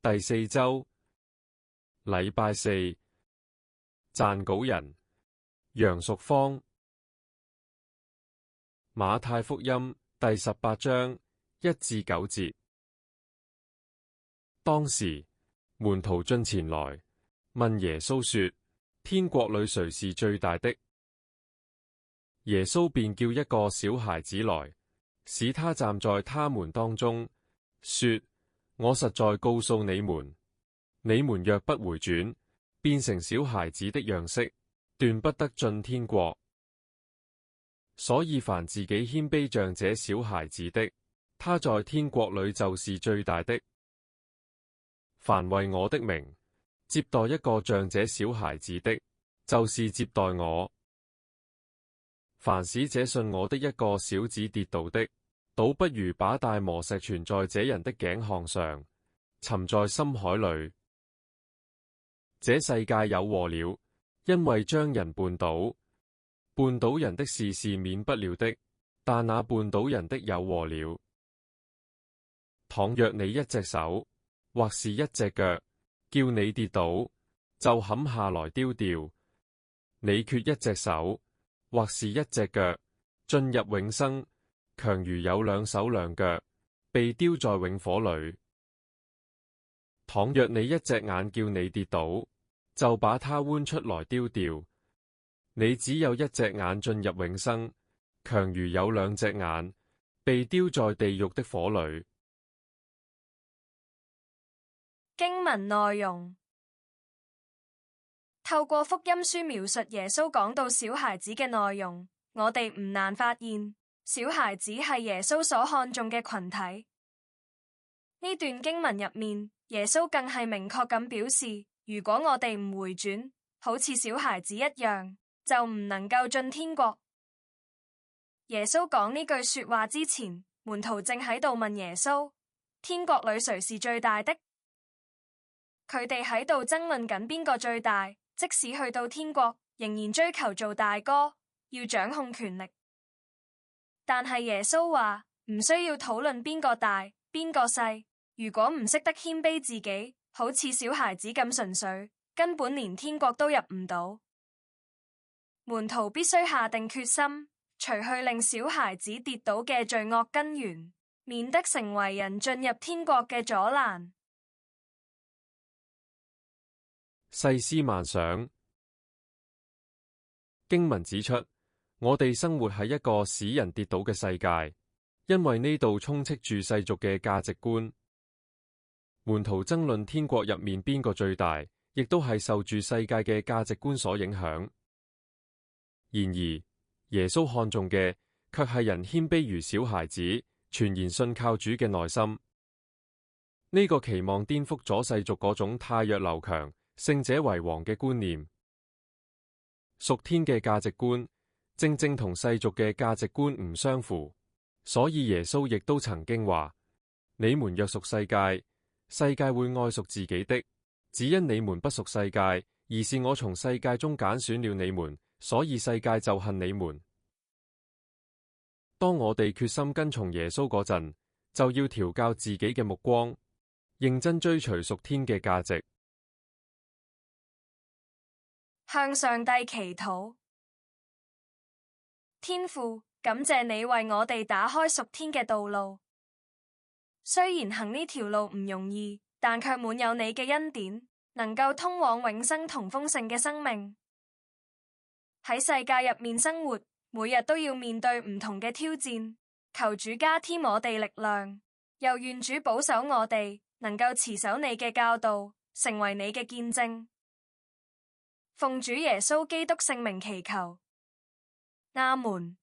第4周，禮拜四，撰稿人楊淑芳。馬太福音第18章1至9節。當時，門徒進前來，問耶穌說：天國裏誰是最大的？耶穌便叫一個小孩子來，使他站在他們當中，說：我實在告訴你們，你們若不回轉，變成小孩子的樣式，斷不得進天國。所以凡自己謙卑像這小孩子的，他在天國裏就是最大的。凡為我的名接待一個像這小孩子的，就是接待我。凡使這信我的一個小子跌倒的，倒不如把大磨石存在這人的頸項上，沉在深海裏。這世界有禍了，因為將人絆倒。絆倒人的事是免不了的，但那絆倒人的有禍了。倘若你一隻手或是一隻腳叫你跌倒，就砍下來丟掉。你缺一隻手或是一隻腳進入永生，強如有兩手兩腳被丟在永火裏。倘若你一隻眼叫你跌倒，就把它剜出來丟掉。你只有一隻眼進入永生，強如有兩隻眼被丟在地獄的火裏。經文內容：透過福音書描述耶穌講到小孩子嘅內容，我哋唔難發現，小孩子係耶穌所看重嘅群體。呢段經文入面，耶穌更係明確咁表示，如果我哋唔回轉，好似小孩子一樣，就唔能夠進天國。耶穌講呢句說話之前，門徒正喺度問耶穌：天國裏誰是最大的？佢哋喺度爭論緊邊個最大，即使去到天國，仍然追求做大哥，要掌控權力。但係耶穌話唔需要討論邊個大邊個細，如果唔識得謙卑自己，好似小孩子咁純粹，根本連天國都入唔到。門徒必須下定決心，除去令小孩子跌倒嘅罪惡根源，免得成為人進入天國嘅阻攔。細思慢想，經文指出，我哋生活喺一個使人跌倒嘅世界，因為呢度充斥住世俗嘅價值觀。門徒爭論天國入面邊個最大，亦都係受住世界嘅價值觀所影響。然而，耶穌看重嘅卻係人謙卑如小孩子，全然信靠主嘅內心。呢個期望顛覆咗世俗嗰種汰弱留強、勝者為王嘅觀念。屬天嘅價值觀正正同世俗嘅價值觀唔相符，所以耶穌亦都曾經話：你們若屬世界，世界會愛屬自己的；只因你們不屬世界，而是我從世界中揀選了你們，所以世界就恨你們。當我哋決心跟從耶穌嗰陣，就要調校自己嘅目光，認真追隨屬天嘅價值。向上帝祈禱。天父，感謝你為我哋打開屬天嘅道路。雖然行呢條路唔容易，但卻滿有你嘅恩典，能夠通往永生同豐盛嘅生命。喺世界入面生活，每日都要面對唔同嘅挑戰，求主加添我哋力量，又願主保守我哋，能夠持守你嘅教導，成為你嘅見證。奉主耶穌基督聖名祈求，阿門。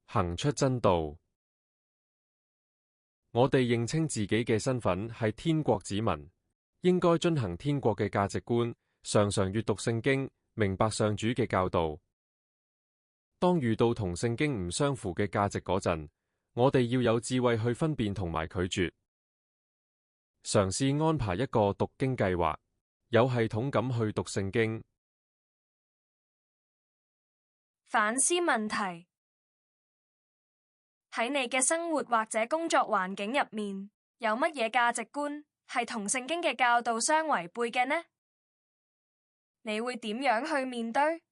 行出真道。我哋認清自己嘅身份係天國子民，應該遵行天國嘅價值觀，常常閱讀聖經，明白上主嘅教導。當遇到同聖經唔相符嘅價值嗰陣，我哋要有智慧去分辨同埋拒絕。嘗試安排一個讀經計劃，有系統咁去讀聖經。反思問題：喺你嘅生活或者工作環境入面，有乜嘢價值觀係同聖經嘅教導相違背嘅呢？你會點樣去面對？